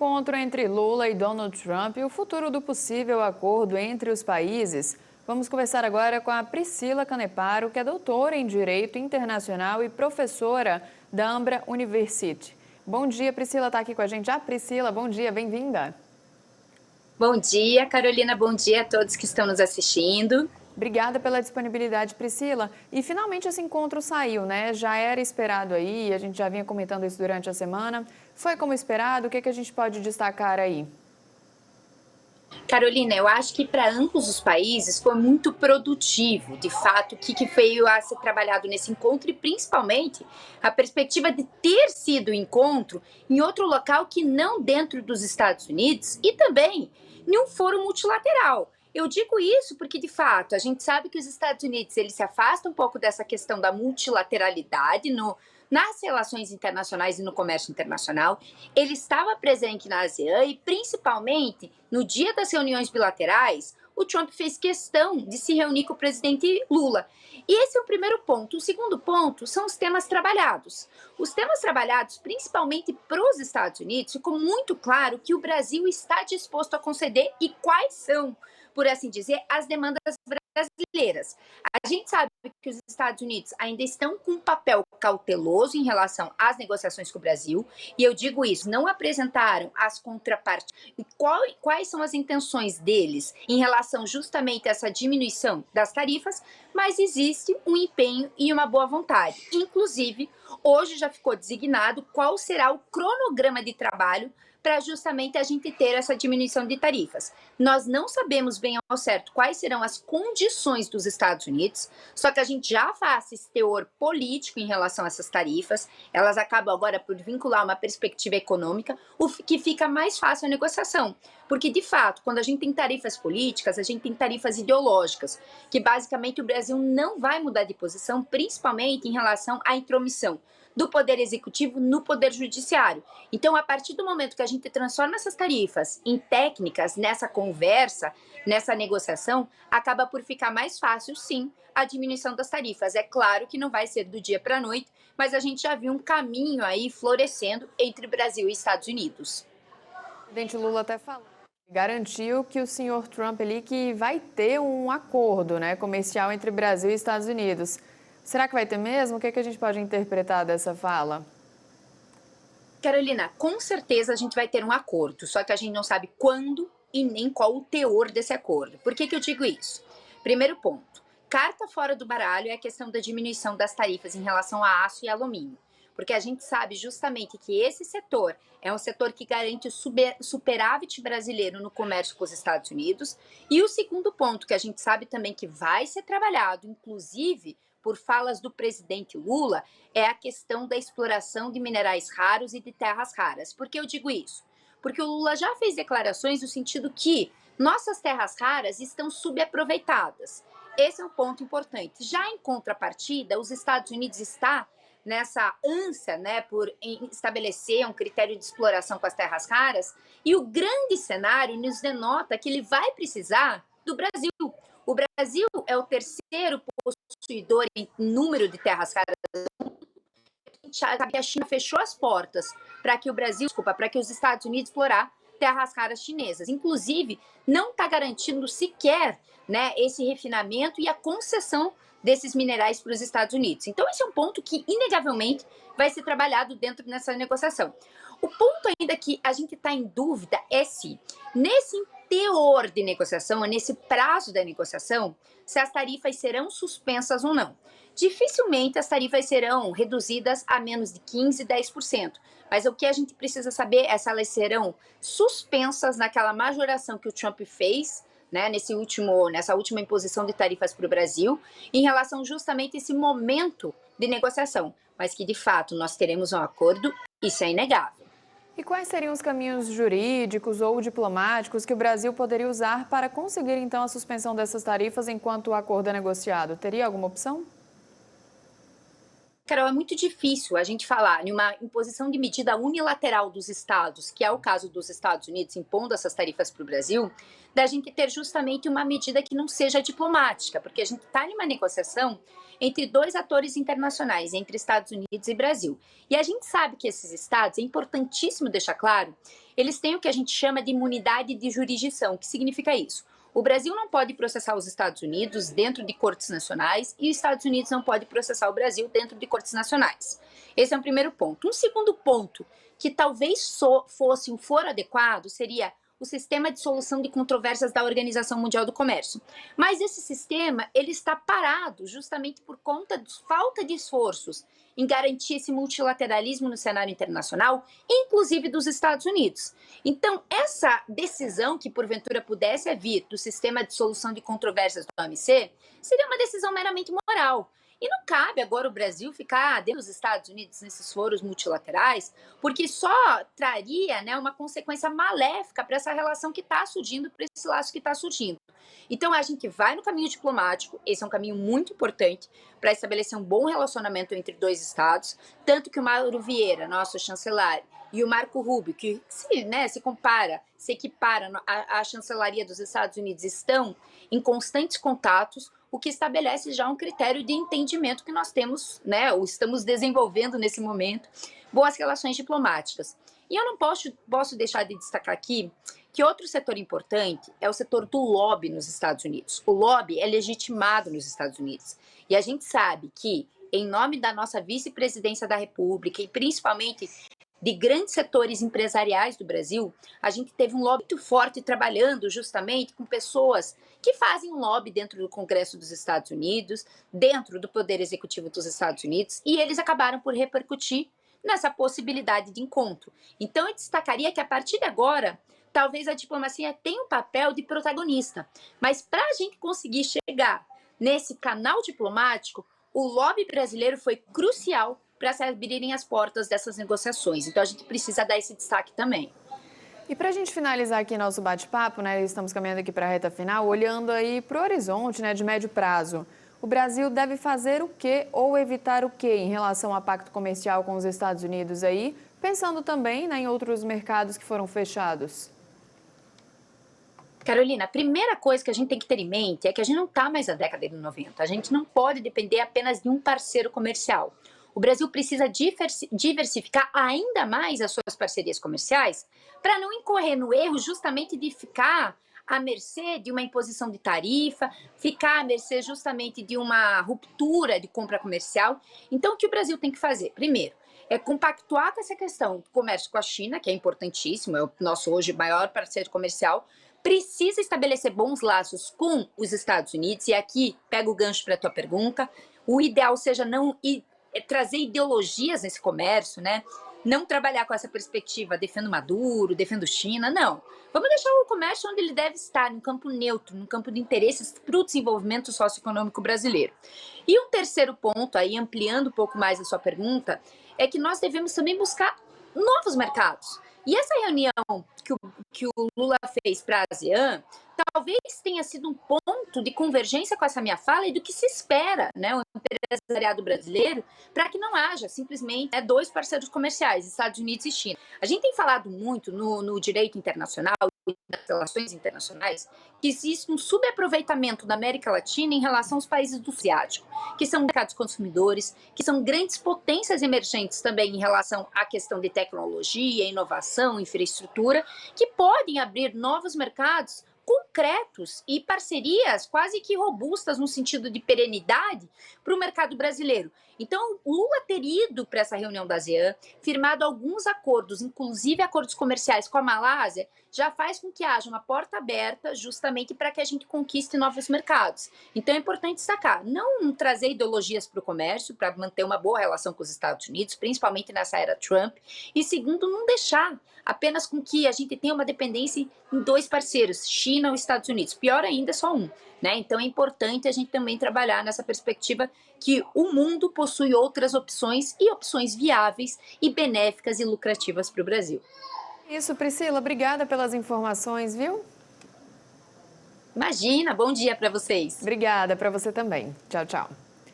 encontro entre Lula e Donald Trump e o futuro do possível acordo entre os países. Vamos conversar agora com a Priscila Caneparo, que é doutora em Direito Internacional e professora da Ambra University. Bom dia, Priscila está aqui com a gente. Priscila, bom dia, bem-vinda. Bom dia, Carolina, bom dia a todos que estão nos assistindo. Obrigada pela disponibilidade, Priscila. E finalmente esse encontro saiu, né? Já era esperado aí, a gente já vinha comentando isso durante a semana. Foi como esperado? O que a gente pode destacar aí? Carolina, eu acho que para ambos os países foi muito produtivo, de fato, o que veio a ser trabalhado nesse encontro e principalmente a perspectiva de ter sido o encontro em outro local que não dentro dos Estados Unidos e também em um fórum multilateral. Eu digo isso porque, de fato, a gente sabe que os Estados Unidos eles se afastam um pouco dessa questão da multilateralidade nas relações internacionais e no comércio internacional. Ele estava presente na ASEAN e, principalmente, no dia das reuniões bilaterais, o Trump fez questão de se reunir com o presidente Lula. E esse é o primeiro ponto. O segundo ponto são os temas trabalhados. Os temas trabalhados, principalmente para os Estados Unidos, ficou muito claro que o Brasil está disposto a conceder e quais são, por assim dizer, as demandas brasileiras. A gente sabe que os Estados Unidos ainda estão com um papel cauteloso em relação às negociações com o Brasil, e eu digo isso, não apresentaram as contrapartes e quais são as intenções deles em relação justamente a essa diminuição das tarifas, mas existe um empenho e uma boa vontade. Inclusive, hoje já ficou designado qual será o cronograma de trabalho para justamente a gente ter essa diminuição de tarifas. Nós não sabemos bem ao certo quais serão as condições dos Estados Unidos, só que a gente já faz esse teor político em relação a essas tarifas, elas acabam agora por vincular uma perspectiva econômica, o que fica mais fácil a negociação. Porque, de fato, quando a gente tem tarifas políticas, a gente tem tarifas ideológicas, que basicamente o Brasil não vai mudar de posição, principalmente em relação à intromissão do Poder Executivo no Poder Judiciário. Então, a partir do momento que a gente transforma essas tarifas em técnicas, nessa conversa, nessa negociação, acaba por ficar mais fácil, sim, a diminuição das tarifas. É claro que não vai ser do dia para a noite, mas a gente já viu um caminho aí florescendo entre Brasil e Estados Unidos. O presidente Lula até falou. Garantiu que o senhor Trump ali que vai ter um acordo, né, comercial entre Brasil e Estados Unidos. Será que vai ter mesmo? O que a gente pode interpretar dessa fala? Carolina, com certeza a gente vai ter um acordo, só que a gente não sabe quando e nem qual o teor desse acordo. Por que eu digo isso? Primeiro ponto, carta fora do baralho é a questão da diminuição das tarifas em relação a aço e alumínio. Porque a gente sabe justamente que esse setor é um setor que garante o superávit brasileiro no comércio com os Estados Unidos. E o segundo ponto que a gente sabe também que vai ser trabalhado, inclusive por falas do presidente Lula, é a questão da exploração de minerais raros e de terras raras. Por que eu digo isso? Porque o Lula já fez declarações no sentido que nossas terras raras estão subaproveitadas. Esse é um ponto importante. Já em contrapartida, os Estados Unidos está nessa ânsia, né, por estabelecer um critério de exploração com as terras raras, e o grande cenário nos denota que ele vai precisar do Brasil. O Brasil é o terceiro possuidor em número de terras raras. A China fechou as portas para que o Brasil, para que os Estados Unidos explorar terras raras chinesas. Inclusive, não está garantindo sequer, né, esse refinamento e a concessão desses minerais para os Estados Unidos. Então, esse é um ponto que, inegavelmente, vai ser trabalhado dentro dessa negociação. O ponto ainda que a gente está em dúvida é se, nesse teor de negociação, nesse prazo da negociação, se as tarifas serão suspensas ou não. Dificilmente as tarifas serão reduzidas a menos de 15%, 10%. Mas o que a gente precisa saber é se elas serão suspensas naquela majoração que o Trump fez, né, nessa última imposição de tarifas para o Brasil, em relação justamente a esse momento de negociação. Mas que, de fato, nós teremos um acordo, isso é inegável. E quais seriam os caminhos jurídicos ou diplomáticos que o Brasil poderia usar para conseguir, então, a suspensão dessas tarifas enquanto o acordo é negociado? Teria alguma opção? Carol, é muito difícil a gente falar em uma imposição de medida unilateral dos estados, que é o caso dos Estados Unidos impondo essas tarifas para o Brasil, da gente ter justamente uma medida que não seja diplomática, porque a gente está em uma negociação entre dois atores internacionais, entre Estados Unidos e Brasil. E a gente sabe que esses estados, é importantíssimo deixar claro, eles têm o que a gente chama de imunidade de jurisdição. O que significa isso? O Brasil não pode processar os Estados Unidos dentro de cortes nacionais e os Estados Unidos não pode processar o Brasil dentro de cortes nacionais. Esse é um primeiro ponto. Um segundo ponto, que talvez fosse um foro adequado, seria o sistema de solução de controvérsias da Organização Mundial do Comércio. Mas esse sistema, ele está parado justamente por conta da falta de esforços em garantir esse multilateralismo no cenário internacional, inclusive dos Estados Unidos. Então, essa decisão que porventura pudesse vir do sistema de solução de controvérsias do OMC, seria uma decisão meramente moral. E não cabe agora o Brasil ficar dentro dos Estados Unidos nesses foros multilaterais, porque só traria, né, uma consequência maléfica para essa relação que está surgindo, para esse laço que está surgindo. Então, a gente vai no caminho diplomático, esse é um caminho muito importante para estabelecer um bom relacionamento entre dois estados, tanto que o Mauro Vieira, nosso chanceler, e o Marco Rubio, que se equipara à chancelaria dos Estados Unidos, estão em constantes contatos, o que estabelece já um critério de entendimento que nós temos, né, ou estamos desenvolvendo nesse momento, boas relações diplomáticas. E eu não posso deixar de destacar aqui que outro setor importante é o setor do lobby nos Estados Unidos. O lobby é legitimado nos Estados Unidos. E a gente sabe que, em nome da nossa vice-presidência da República e principalmente de grandes setores empresariais do Brasil, a gente teve um lobby muito forte trabalhando justamente com pessoas que fazem um lobby dentro do Congresso dos Estados Unidos, dentro do Poder Executivo dos Estados Unidos, e eles acabaram por repercutir nessa possibilidade de encontro. Então, eu destacaria que a partir de agora, talvez a diplomacia tenha um papel de protagonista, mas para a gente conseguir chegar nesse canal diplomático, o lobby brasileiro foi crucial para se abrirem as portas dessas negociações. Então, a gente precisa dar esse destaque também. E para a gente finalizar aqui nosso bate-papo, né, estamos caminhando aqui para a reta final, olhando aí para o horizonte, né, de médio prazo. O Brasil deve fazer o quê ou evitar o quê em relação ao pacto comercial com os Estados Unidos aí, pensando também, né, em outros mercados que foram fechados? Carolina, a primeira coisa que a gente tem que ter em mente é que a gente não está mais na década de 90. A gente não pode depender apenas de um parceiro comercial. O Brasil precisa diversificar ainda mais as suas parcerias comerciais para não incorrer no erro justamente de ficar à mercê de uma imposição de tarifa, ficar à mercê justamente de uma ruptura de compra comercial. Então, o que o Brasil tem que fazer? Primeiro, é compactuar com essa questão do comércio com a China, que é importantíssimo, é o nosso hoje maior parceiro comercial, precisa estabelecer bons laços com os Estados Unidos, e aqui pego o gancho para a tua pergunta, o ideal seja não trazer ideologias nesse comércio, né? Não trabalhar com essa perspectiva, defendo Maduro, defendo China, não. Vamos deixar o comércio onde ele deve estar, num campo neutro, num campo de interesses para o desenvolvimento socioeconômico brasileiro. E um terceiro ponto, aí ampliando um pouco mais a sua pergunta, é que nós devemos também buscar novos mercados. E essa reunião que o Lula fez para a ASEAN, talvez tenha sido um ponto de convergência com essa minha fala e do que se espera, né, o empresariado brasileiro, para que não haja simplesmente dois parceiros comerciais, Estados Unidos e China. A gente tem falado muito no direito internacional e nas relações internacionais que existe um subaproveitamento da América Latina em relação aos países do Asiático, que são mercados consumidores, que são grandes potências emergentes também em relação à questão de tecnologia, inovação, infraestrutura, que podem abrir novos mercados concretos e parcerias quase que robustas no sentido de perenidade para o mercado brasileiro. Então, o Lula ter ido para essa reunião da ASEAN, firmado alguns acordos, inclusive acordos comerciais com a Malásia, já faz com que haja uma porta aberta justamente para que a gente conquiste novos mercados. Então, é importante destacar, não trazer ideologias para o comércio, para manter uma boa relação com os Estados Unidos, principalmente nessa era Trump, e segundo, não deixar apenas com que a gente tenha uma dependência em dois parceiros, China ou Estados Unidos. Pior ainda, só um. Né? Então, é importante a gente também trabalhar nessa perspectiva que o mundo possui outras opções e opções viáveis e benéficas e lucrativas para o Brasil. Isso, Priscila, obrigada pelas informações, viu? Imagina, bom dia para vocês. Obrigada, para você também. Tchau, tchau.